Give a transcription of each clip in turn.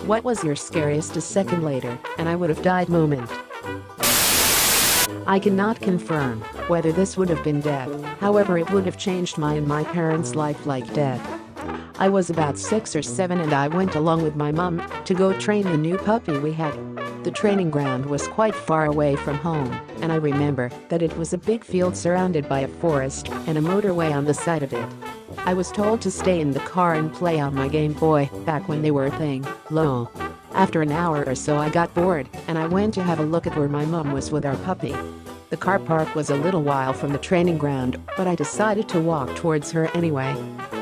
What was your scariest a second later, and I would have died moment? I cannot confirm whether this would have been death, however it would have changed my and my parents' life like death. I was about 6 or 7 and I went along with my mom to go train the new puppy we had. The training ground was quite far away from home, and I remember that it was a big field surrounded by a forest and a motorway on the side of it. I was told to stay in the car and play on my Game Boy back when they were a thing, lol. After an hour or so I got bored and I went to have a look at where my mom was with our puppy. The car park was a little while from the training ground, but I decided to walk towards her anyway.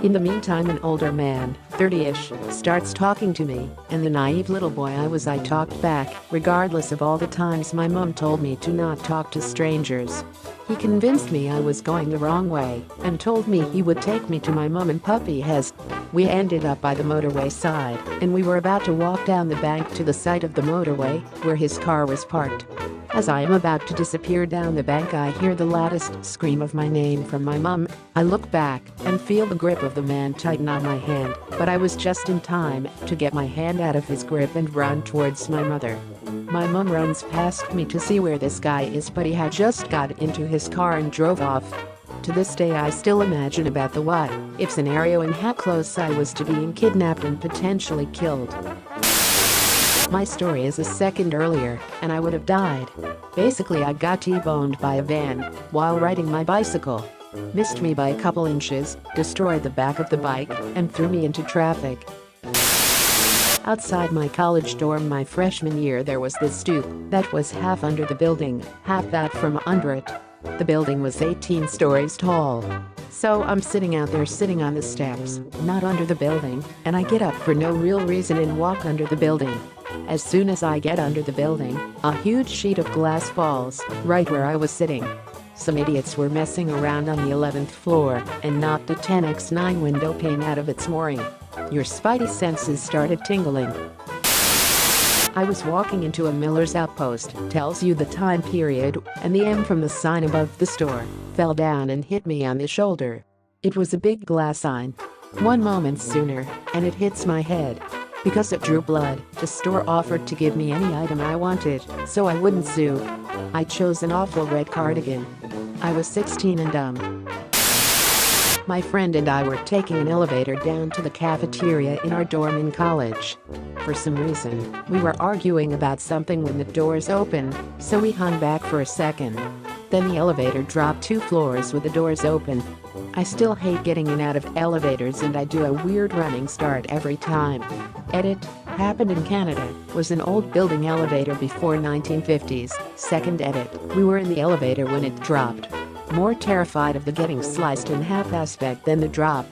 In the meantime, an older man, 30-ish, starts talking to me, and the naive little boy I talked back, regardless of all the times my mom told me to not talk to strangers. He convinced me I was going the wrong way and told me he would take me to my mom and puppy house. We ended up by the motorway side, and we were about to walk down the bank to the side of the motorway where his car was parked. As I am about to disappear down the bank, I hear the loudest scream of my name from my mom. I look back and feel the grip of the man tighten on my hand, but I was just in time to get my hand out of his grip and run towards my mother. My mom runs past me to see where this guy is, but he had just got into his car and drove off. To this day I still imagine about the what if scenario and how close I was to being kidnapped and potentially killed. My story is a second earlier, and I would have died. Basically, I got T-boned by a van while riding my bicycle. Missed me by a couple inches, destroyed the back of the bike, and threw me into traffic. Outside my college dorm my freshman year there was this stoop that was half under the building, half that from under it. The building was 18 stories tall. So I'm sitting out there sitting on the steps, not under the building, and I get up for no real reason and walk under the building. As soon as I get under the building, a huge sheet of glass falls right where I was sitting. Some idiots were messing around on the 11th floor and knocked the 10x9 window pane out of its mooring. Your spidey senses started tingling. I was walking into a Miller's Outpost, tells you the time period, and the M from the sign above the store fell down and hit me on the shoulder. It was a big glass sign. 1 moment sooner, and it hits my head. Because it drew blood, the store offered to give me any item I wanted, so I wouldn't sue. I chose an awful red cardigan. I was 16 and dumb. My friend and I were taking an elevator down to the cafeteria in our dorm in college. For some reason, we were arguing about something when the doors opened, so we hung back for a second. Then the elevator dropped 2 floors with the doors open. I still hate getting in out of elevators and I do a weird running start every time. Edit, happened in Canada, was an old building elevator before 1950s. Second edit, we were in the elevator when it dropped. More terrified of the getting sliced in half aspect than the drop.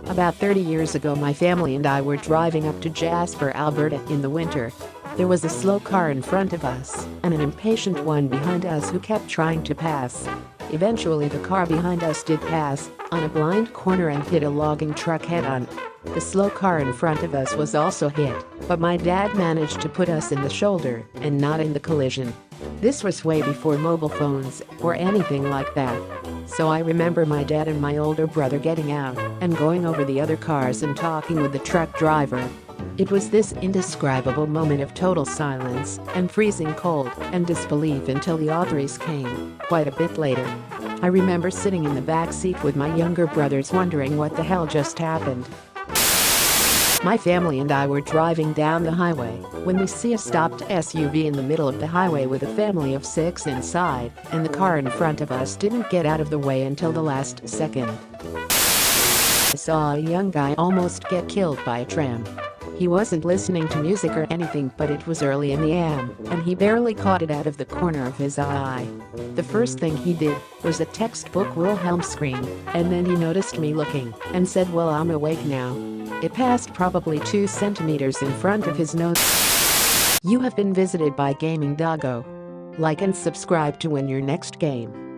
About 30 years ago my family and I were driving up to Jasper, Alberta in the winter. There was a slow car in front of us and an impatient one behind us who kept trying to pass. Eventually the car behind us did pass on a blind corner and hit a logging truck head-on. The slow car in front of us was also hit, but my dad managed to put us in the shoulder and not in the collision. This was way before mobile phones or anything like that. So I remember my dad and my older brother getting out and going over the other cars and talking with the truck driver. It was this indescribable moment of total silence and freezing cold and disbelief until the authorities came, quite a bit later. I remember sitting in the back seat with my younger brothers wondering what the hell just happened. My family and I were driving down the highway when we see a stopped SUV in the middle of the highway with a family of 6 inside, and the car in front of us didn't get out of the way until the last second. I saw a young guy almost get killed by a tram. He wasn't listening to music or anything, but it was early in the AM, and he barely caught it out of the corner of his eye. The first thing he did was a textbook Wilhelm scream, and then he noticed me looking and said, "Well, I'm awake now." It passed probably 2 centimeters in front of his nose. You have been visited by Gaming Doggo. Like and subscribe to win your next game.